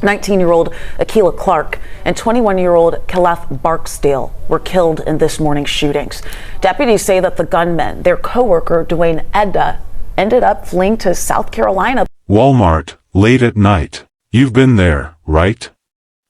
19-year-old Akilah Clark and 21-year-old Caliph Barksdale were killed in this morning's shootings. Deputies say that the gunmen, their coworker Dwayne Edda, ended up fleeing to South Carolina. Walmart, late at night. You've been there, right?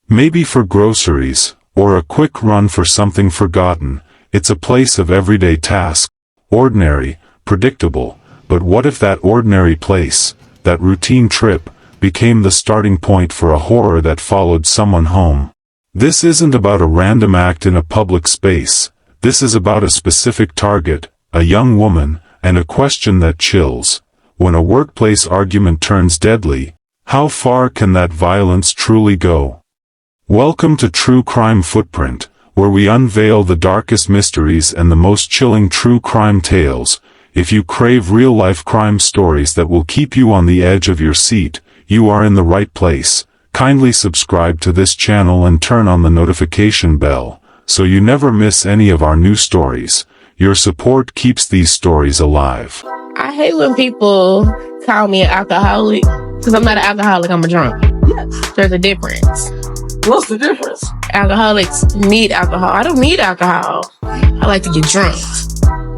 Maybe for groceries, or a quick run for something forgotten. It's a place of everyday tasks. Ordinary, predictable, but what if that ordinary place, that routine trip, became the starting point for a horror that followed someone home? This isn't about a random act in a public space. This is about a specific target, a young woman, and a question that chills. When a workplace argument turns deadly, how far can that violence truly go? Welcome to True Crime Footprint, where we unveil the darkest mysteries and the most chilling true crime tales. If you crave real-life crime stories that will keep you on the edge of your seat, you are in the right place. Kindly subscribe to this channel and turn on the notification bell, so you never miss any of our new stories. Your support keeps these stories alive. I hate when people call me an alcoholic, because I'm not an alcoholic, I'm a drunk. Yes. There's a difference. What's the difference? Alcoholics need alcohol. I don't need alcohol. I like to get drunk.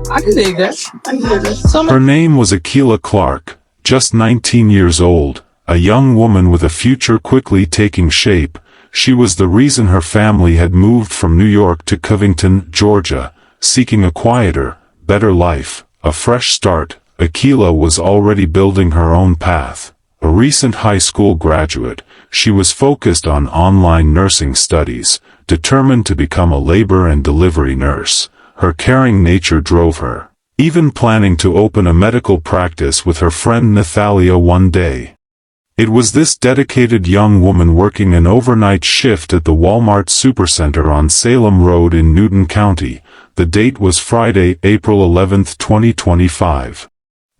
I can dig that. Her name was Akilah Clark, just 19 years old. A young woman with a future quickly taking shape. She was the reason her family had moved from New York to Covington, Georgia, seeking a quieter, better life, a fresh start. Akilah was already building her own path. A recent high school graduate, she was focused on online nursing studies, determined to become a labor and delivery nurse. Her caring nature drove her, even planning to open a medical practice with her friend Nathalia one day. It was this dedicated young woman working an overnight shift at the Walmart Supercenter on Salem Road in Newton County. The date was Friday, April 11, 2025.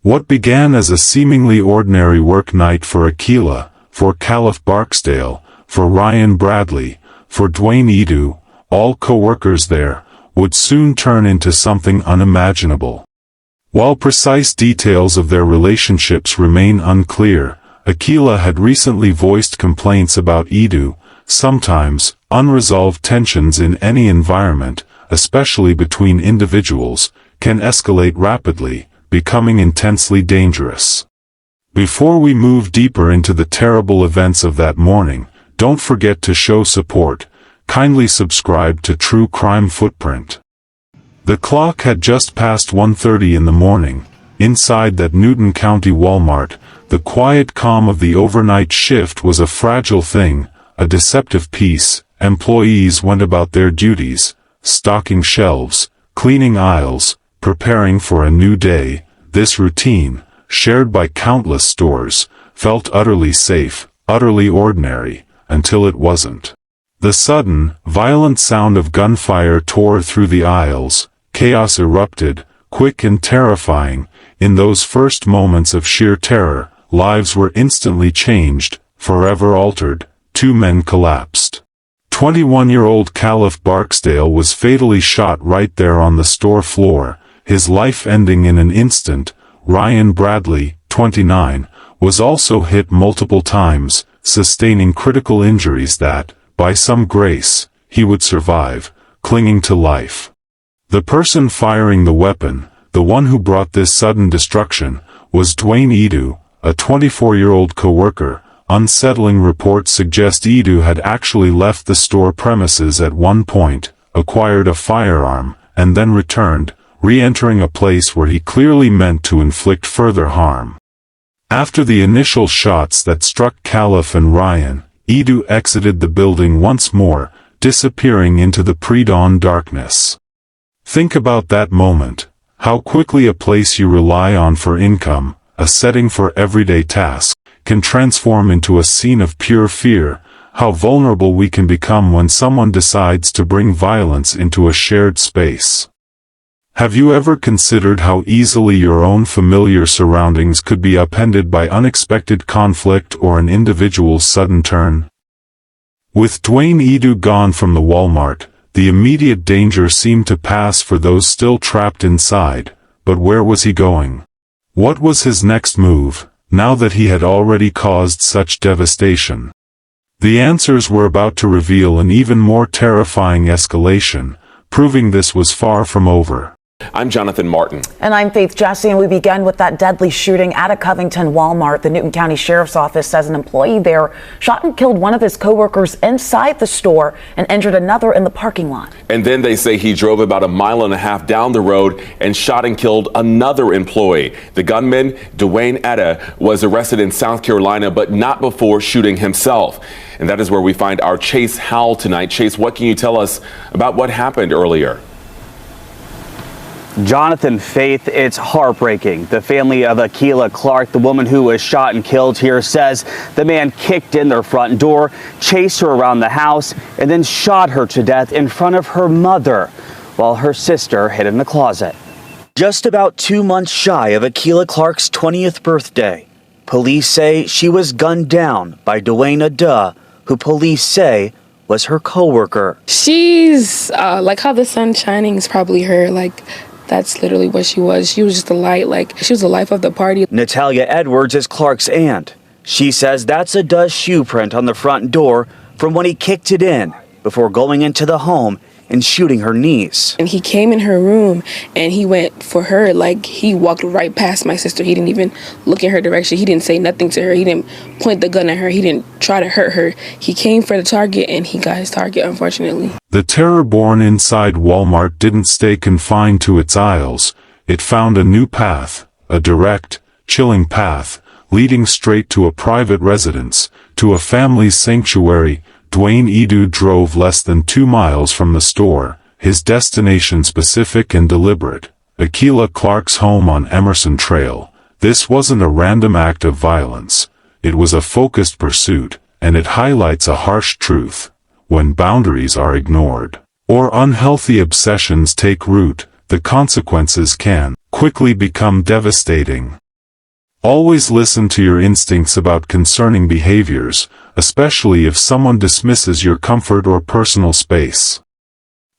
What began as a seemingly ordinary work night for Akilah, for Caliph Barksdale, for Ryan Bradley, for Dwayne Edu, all co-workers there, would soon turn into something unimaginable. While precise details of their relationships remain unclear, Akilah had recently voiced complaints about Edu. Sometimes, unresolved tensions in any environment, especially between individuals, can escalate rapidly, becoming intensely dangerous. Before we move deeper into the terrible events of that morning, don't forget to show support. Kindly subscribe to True Crime Footprint. The clock had just passed 1:30 in the morning. Inside that Newton County Walmart, the quiet calm of the overnight shift was a fragile thing, a deceptive piece. Employees went about their duties, stocking shelves, cleaning aisles, preparing for a new day. This routine, shared by countless stores, felt utterly safe, utterly ordinary, until it wasn't. The sudden, violent sound of gunfire tore through the aisles. Chaos erupted, quick and terrifying. In those first moments of sheer terror, lives were instantly changed, forever altered. Two men collapsed. 21-year-old Caliph Barksdale was fatally shot right there on the store floor, his life ending in an instant. Ryan Bradley, 29, was also hit multiple times, sustaining critical injuries that, by some grace, he would survive, clinging to life. The person firing the weapon, the one who brought this sudden destruction, was Dwayne Edu, a 24-year-old co-worker. Unsettling reports suggest Edu had actually left the store premises at one point, acquired a firearm, and then returned, re-entering a place where he clearly meant to inflict further harm. After the initial shots that struck Caliph and Ryan, Edu exited the building once more, disappearing into the pre-dawn darkness. Think about that moment. How quickly a place you rely on for income, a setting for everyday tasks, can transform into a scene of pure fear. How vulnerable we can become when someone decides to bring violence into a shared space. Have you ever considered how easily your own familiar surroundings could be upended by unexpected conflict or an individual's sudden turn? With Dwayne Edu gone from the Walmart, the immediate danger seemed to pass for those still trapped inside. But where was he going? What was his next move, now that he had already caused such devastation? The answers were about to reveal an even more terrifying escalation, proving this was far from over. I'm Jonathan Martin. And I'm Faith Jesse, and we begin with that deadly shooting at a Covington Walmart. The Newton County Sheriff's Office says an employee there shot and killed one of his coworkers inside the store and injured another in the parking lot. And then they say he drove about 1.5 miles down the road and shot and killed another employee. The gunman, Dwayne Etta, was arrested in South Carolina, but not before shooting himself. And that is where we find our Chase Howell tonight. Chase, what can you tell us about what happened earlier? Jonathan, Faith, it's heartbreaking. The family of Akilah Clark, the woman who was shot and killed here, says the man kicked in their front door, chased her around the house, and then shot her to death in front of her mother while her sister hid in the closet. Just about 2 months shy of Akilah Clark's 20th birthday, police say she was gunned down by Dwayne Etta, who police say was her coworker. She's like how the sun's shining is probably her. Like, that's literally what she was. She was just a light. Like, she was the life of the party. Natalia Edwards is Clark's aunt. She says that's Etta's shoe print on the front door from when he kicked it in before going into the home and shooting her niece. And he came in her room and he went for her. Like, he walked right past my sister. He didn't even look in her direction. He didn't say nothing to her. He didn't point the gun at her. He didn't try to hurt her. He came for the target and he got his target, unfortunately. The terror born inside Walmart didn't stay confined to its aisles. It found a new path, a direct, chilling path, leading straight to a private residence, to a family's sanctuary. Dwayne Etta drove less than 2 miles from the store, his destination specific and deliberate. Akilah Clark's home on Emerson Trail. This wasn't a random act of violence. It was a focused pursuit, and it highlights a harsh truth. When boundaries are ignored, or unhealthy obsessions take root, the consequences can quickly become devastating. Always listen to your instincts about concerning behaviors, especially if someone dismisses your comfort or personal space.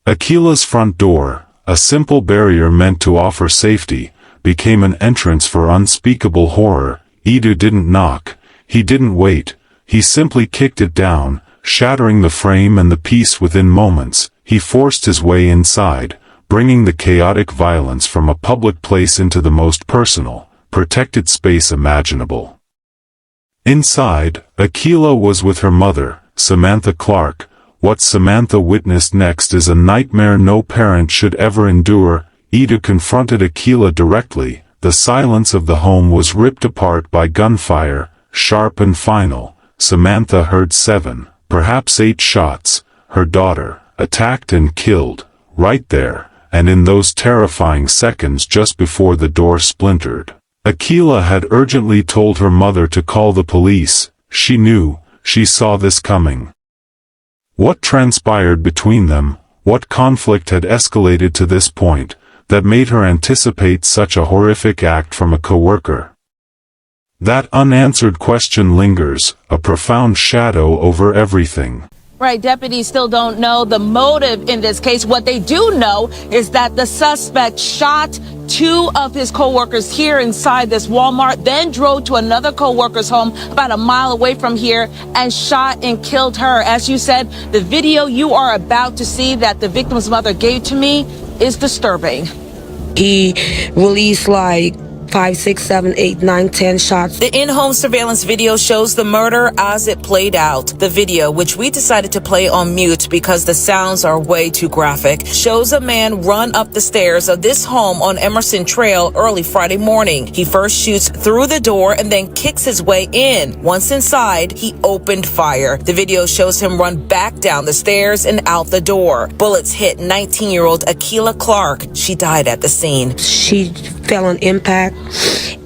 Akilah's front door, a simple barrier meant to offer safety, became an entrance for unspeakable horror. Etta didn't knock, he didn't wait, he simply kicked it down, shattering the frame and the peace within moments. He forced his way inside, bringing the chaotic violence from a public place into the most personal, protected space imaginable. Inside, Akilah was with her mother, Samantha Clark. What Samantha witnessed next is a nightmare no parent should ever endure. Etta confronted Akilah directly. The silence of the home was ripped apart by gunfire, sharp and final. Samantha heard 7, perhaps 8 shots. Her daughter, attacked and killed, right there, and in those terrifying seconds just before the door splintered. Akilah had urgently told her mother to call the police. She knew, she saw this coming. What transpired between them, what conflict had escalated to this point, that made her anticipate such a horrific act from a coworker? That unanswered question lingers, a profound shadow over everything. Right, deputies still don't know the motive in this case. What they do know is that the suspect shot 2 of his co-workers here inside this Walmart, then drove to another co-worker's home about 1 mile away from here and shot and killed her. As you said, the video you are about to see that the victim's mother gave to me is disturbing. He released like 5, 6, 7, 8, 9, 10 shots. The in-home surveillance video shows the murder as it played out. The video, which we decided to play on mute because the sounds are way too graphic, shows a man run up the stairs of this home on Emerson Trail early Friday morning. He first shoots through the door and then kicks his way in. Once inside, he opened fire. The video shows him run back down the stairs and out the door. Bullets hit 19-year-old Akilah Clark. She died at the scene. She fell on impact,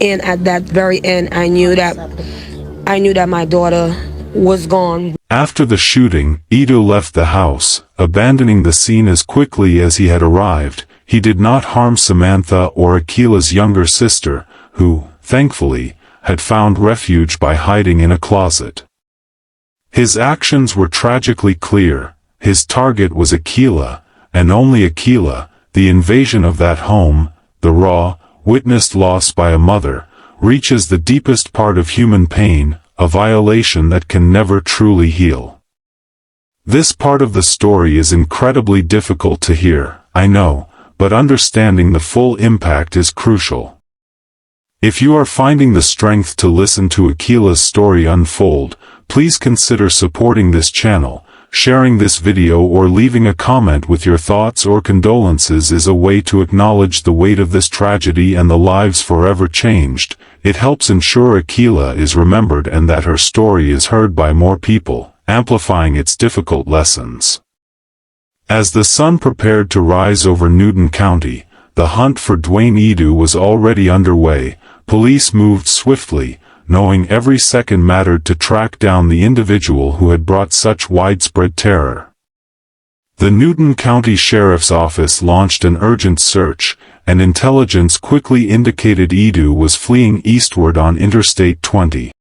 and at that very end, I knew that my daughter was gone. After the shooting, Etta left the house, abandoning the scene as quickly as he had arrived. He did not harm Samantha or Akilah's younger sister, who, thankfully, had found refuge by hiding in a closet. His actions were tragically clear. His target was Akilah, and only Akilah. The invasion of that home, the raw, witnessed loss by a mother, reaches the deepest part of human pain, a violation that can never truly heal. This part of the story is incredibly difficult to hear, I know, but understanding the full impact is crucial. If you are finding the strength to listen to Akila's story unfold, please consider supporting this channel. Sharing this video or leaving a comment with your thoughts or condolences is a way to acknowledge the weight of this tragedy and the lives forever changed. It helps ensure Akila is remembered and that her story is heard by more people, amplifying its difficult lessons. As the sun prepared to rise over Newton County, the hunt for Dwayne Edu was already underway. Police moved swiftly, knowing every second mattered to track down the individual who had brought such widespread terror. The Newton County Sheriff's Office launched an urgent search, and intelligence quickly indicated Edu was fleeing eastward on Interstate 20.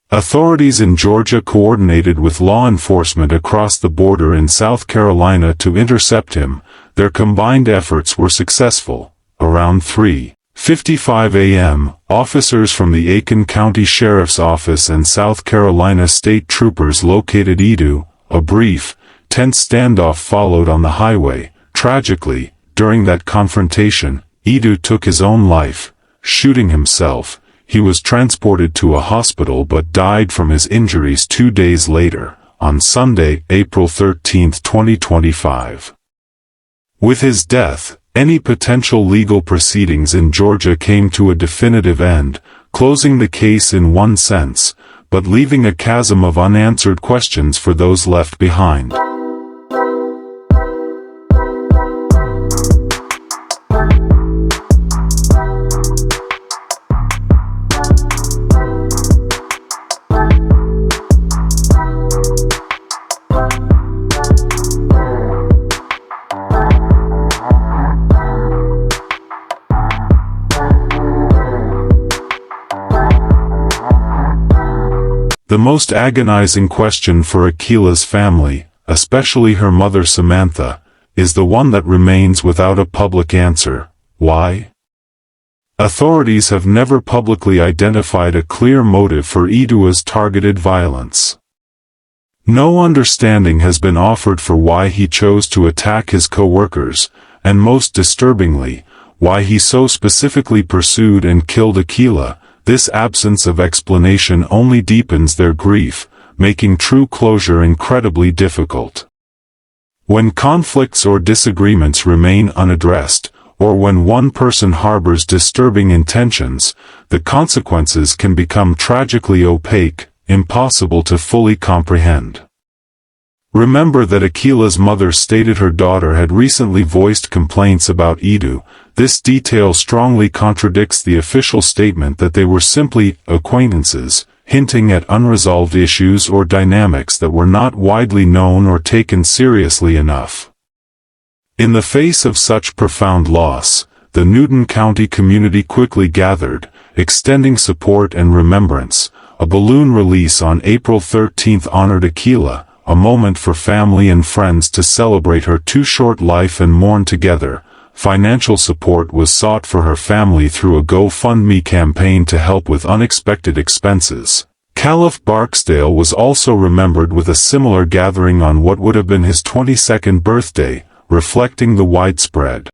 Authorities in Georgia coordinated with law enforcement across the border in South Carolina to intercept him. Their combined efforts were successful. Around 3:55 a.m., officers from the Aiken County Sheriff's Office and South Carolina State Troopers located Edu. A brief, tense standoff followed on the highway. Tragically, during that confrontation, Edu took his own life, shooting himself. He was transported to a hospital but died from his injuries 2 days later, on Sunday, April 13, 2025. With his death, any potential legal proceedings in Georgia came to a definitive end, closing the case in one sense, but leaving a chasm of unanswered questions for those left behind. The most agonizing question for Akila's family, especially her mother Samantha, is the one that remains without a public answer. Why? Authorities have never publicly identified a clear motive for Edu's targeted violence. No understanding has been offered for why he chose to attack his co-workers, and most disturbingly, why he so specifically pursued and killed Akila. This absence of explanation only deepens their grief, making true closure incredibly difficult. When conflicts or disagreements remain unaddressed, or when one person harbors disturbing intentions, the consequences can become tragically opaque, impossible to fully comprehend. Remember that Akila's mother stated her daughter had recently voiced complaints about Edu. This detail strongly contradicts the official statement that they were simply acquaintances, hinting at unresolved issues or dynamics that were not widely known or taken seriously enough. In the face of such profound loss, the Newton County community quickly gathered, extending support and remembrance. A balloon release on April 13 honored Akila, a moment for family and friends to celebrate her too short life and mourn together. Financial support was sought for her family through a GoFundMe campaign to help with unexpected expenses. Caliph Barksdale was also remembered with a similar gathering on what would have been his 22nd birthday, reflecting the widespread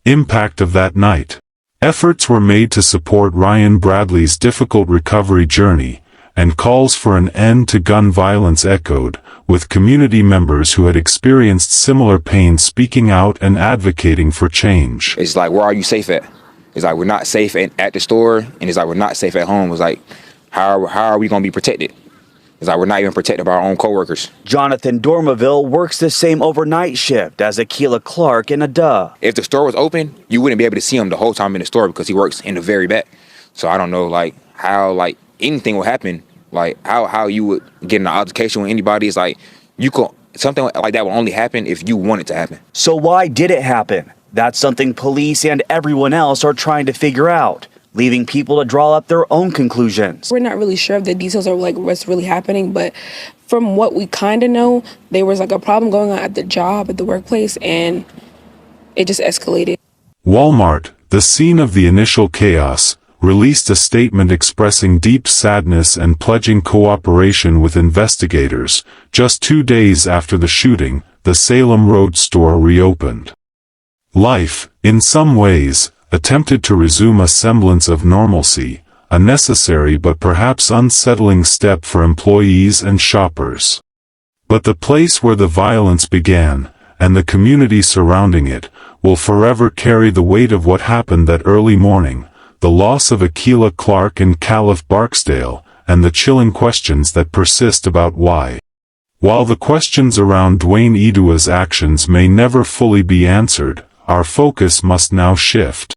impact of that night. Efforts were made to support Ryan Bradley's difficult recovery journey, and calls for an end to gun violence echoed, with community members who had experienced similar pain speaking out and advocating for change. It's like, where are you safe at? It's like, we're not safe at the store, and it's like, we're not safe at home. It's like, how are we going to be protected? It's like, we're not even protected by our own coworkers. Jonathan Dormaville works the same overnight shift as Akila Clark in Ada. If the store was open, you wouldn't be able to see him the whole time in the store because he works in the very back. So I don't know, like, how, like, anything will happen. Like, how you would get in an altercation with anybody. It's like, something like that will only happen if you want it to happen. So why did it happen? That's something police and everyone else are trying to figure out, leaving people to draw up their own conclusions. We're not really sure if the details are like what's really happening, but from what we kind of know, there was like a problem going on at the job, at the workplace, and it just escalated. Walmart, the scene of the initial chaos, released a statement expressing deep sadness and pledging cooperation with investigators. Just 2 days after the shooting, the Salem Road store reopened. Life, in some ways, attempted to resume a semblance of normalcy, a necessary but perhaps unsettling step for employees and shoppers. But the place where the violence began, and the community surrounding it, will forever carry the weight of what happened that early morning, the loss of Akilah Clark and Caliph Barksdale, and the chilling questions that persist about why. While the questions around Dwayne Edua's actions may never fully be answered, our focus must now shift.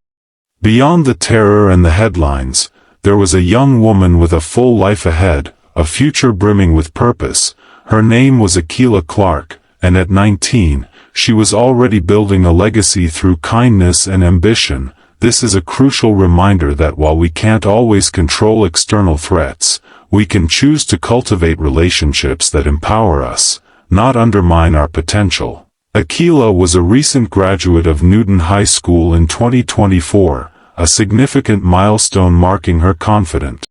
Beyond the terror and the headlines, there was a young woman with a full life ahead, a future brimming with purpose. Her name was Akilah Clark, and at 19, she was already building a legacy through kindness and ambition. This is a crucial reminder that while we can't always control external threats, we can choose to cultivate relationships that empower us, not undermine our potential. Akilah was a recent graduate of Newton High School in 2024, a significant milestone marking her confident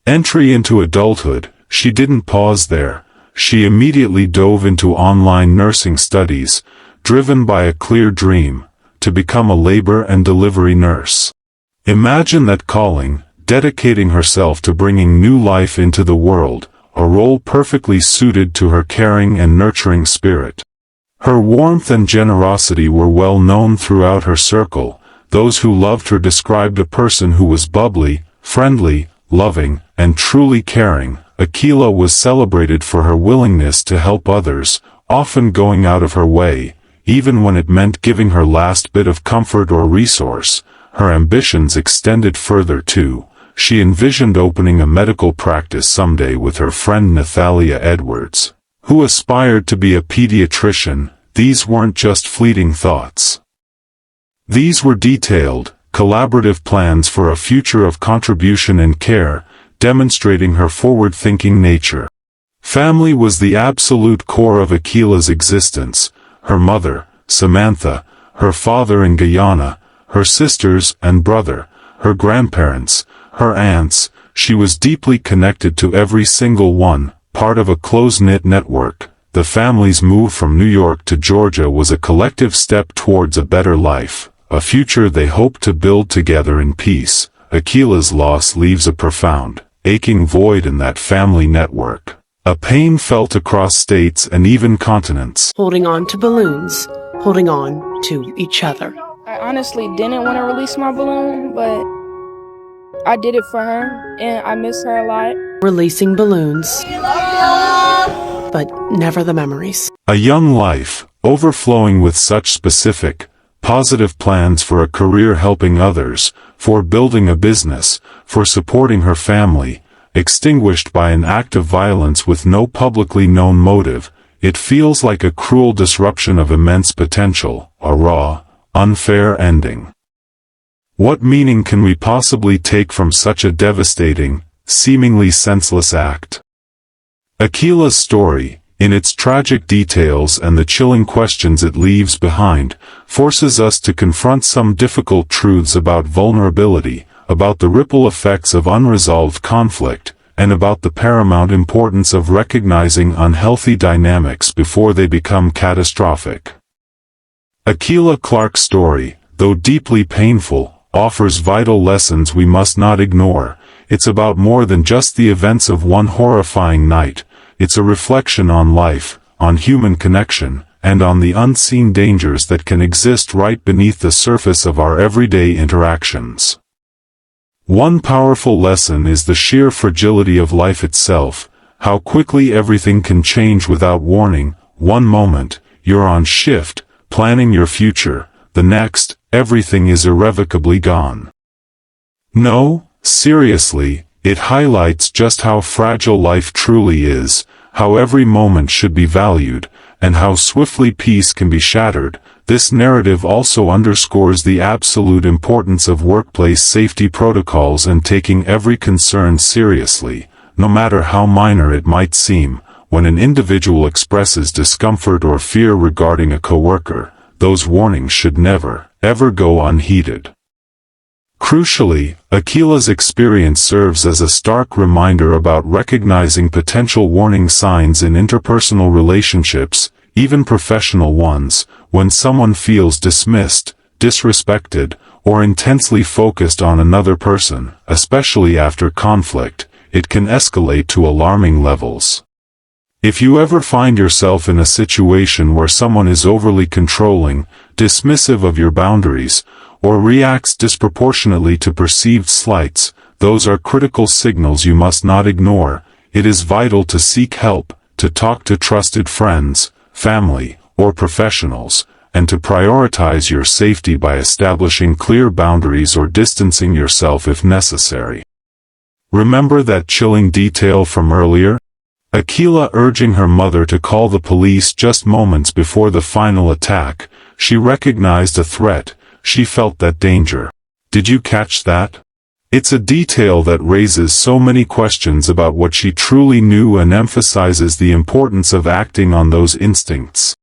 entry into adulthood. She didn't pause there. She immediately dove into online nursing studies, driven by a clear dream, to become a labor and delivery nurse. Imagine that calling, dedicating herself to bringing new life into the world, a role perfectly suited to her caring and nurturing spirit. Her warmth and generosity were well known throughout her circle. Those who loved her described a person who was bubbly, friendly, loving, and truly caring. Akilah was celebrated for her willingness to help others, often going out of her way, even when it meant giving her last bit of comfort or resource. Her ambitions extended further too. She envisioned opening a medical practice someday with her friend Nathalia Edwards, who aspired to be a pediatrician. These weren't just fleeting thoughts. These were detailed, collaborative plans for a future of contribution and care, demonstrating her forward-thinking nature. Family was the absolute core of Akilah's existence. Her mother, Samantha, her father in Guyana, her sisters and brother, her grandparents, her aunts. She was deeply connected to every single one, part of a close-knit network. The family's move from New York to Georgia was a collective step towards a better life, a future they hoped to build together in peace. Akilah's loss leaves a profound, aching void in that family network, a pain felt across states and even continents. Holding on to balloons, holding on to each other. I honestly didn't want to release my balloon, but I did it for her, and I miss her a lot. Releasing balloons, but never the memories. A young life, overflowing with such specific, positive plans for a career helping others, for building a business, for supporting her family, extinguished by an act of violence with no publicly known motive. It feels like a cruel disruption of immense potential, a raw, unfair ending. What meaning can we possibly take from such a devastating, seemingly senseless act? Akilah's story, in its tragic details and the chilling questions it leaves behind, forces us to confront some difficult truths about vulnerability, about the ripple effects of unresolved conflict, and about the paramount importance of recognizing unhealthy dynamics before they become catastrophic. Akilah Clark's story, though deeply painful, offers vital lessons we must not ignore. It's about more than just the events of one horrifying night. It's a reflection on life, on human connection, and on the unseen dangers that can exist right beneath the surface of our everyday interactions. One powerful lesson is the sheer fragility of life itself, how quickly everything can change without warning. One moment, you're on shift, planning your future, the next, everything is irrevocably gone. No, seriously, it highlights just how fragile life truly is, how every moment should be valued, and how swiftly peace can be shattered. This narrative also underscores the absolute importance of workplace safety protocols and taking every concern seriously, no matter how minor it might seem. When an individual expresses discomfort or fear regarding a coworker, those warnings should never, ever go unheeded. Crucially, Akila's experience serves as a stark reminder about recognizing potential warning signs in interpersonal relationships, even professional ones, when someone feels dismissed, disrespected, or intensely focused on another person, especially after conflict. It can escalate to alarming levels. If you ever find yourself in a situation where someone is overly controlling, dismissive of your boundaries, or reacts disproportionately to perceived slights, those are critical signals you must not ignore. It is vital to seek help, to talk to trusted friends, family, or professionals, and to prioritize your safety by establishing clear boundaries or distancing yourself if necessary. Remember that chilling detail from earlier? Akila urging her mother to call the police just moments before the final attack. She recognized a threat. She felt that danger. Did you catch that? It's a detail that raises so many questions about what she truly knew and emphasizes the importance of acting on those instincts.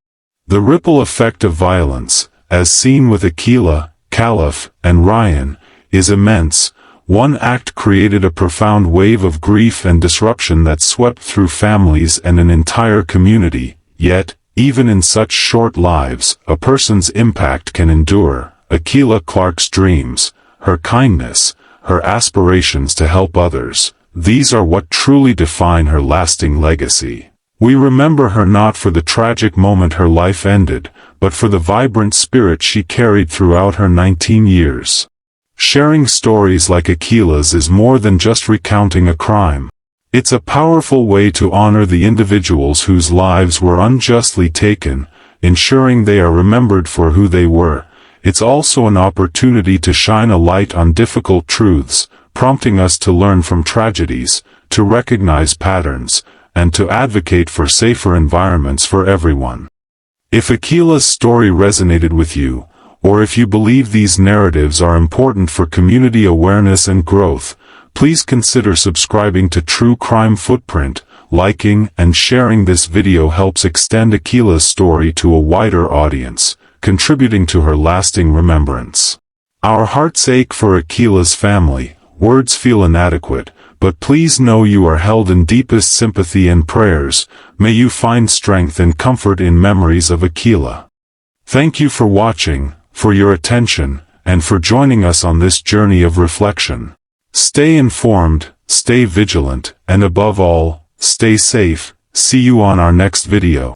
The ripple effect of violence, as seen with Akila, Khalif, and Ryan, is immense. One act created a profound wave of grief and disruption that swept through families and an entire community. Yet, even in such short lives, a person's impact can endure. Akila Clark's dreams, her kindness, her aspirations to help others, these are what truly define her lasting legacy. We remember her not for the tragic moment her life ended, but for the vibrant spirit she carried throughout her 19 years. Sharing stories like Akila's is more than just recounting a crime. It's a powerful way to honor the individuals whose lives were unjustly taken, ensuring they are remembered for who they were. It's also an opportunity to shine a light on difficult truths, prompting us to learn from tragedies, to recognize patterns, and to advocate for safer environments for everyone. If Akila's story resonated with you, or if you believe these narratives are important for community awareness and growth, please consider subscribing to True Crime Footprint. Liking and sharing this video helps extend Akila's story to a wider audience, contributing to her lasting remembrance. Our hearts ache for Akila's family. Words feel inadequate, but please know you are held in deepest sympathy and prayers. May you find strength and comfort in memories of Akila. Thank you for watching, for your attention, and for joining us on this journey of reflection. Stay informed, stay vigilant, and above all, stay safe. See you on our next video.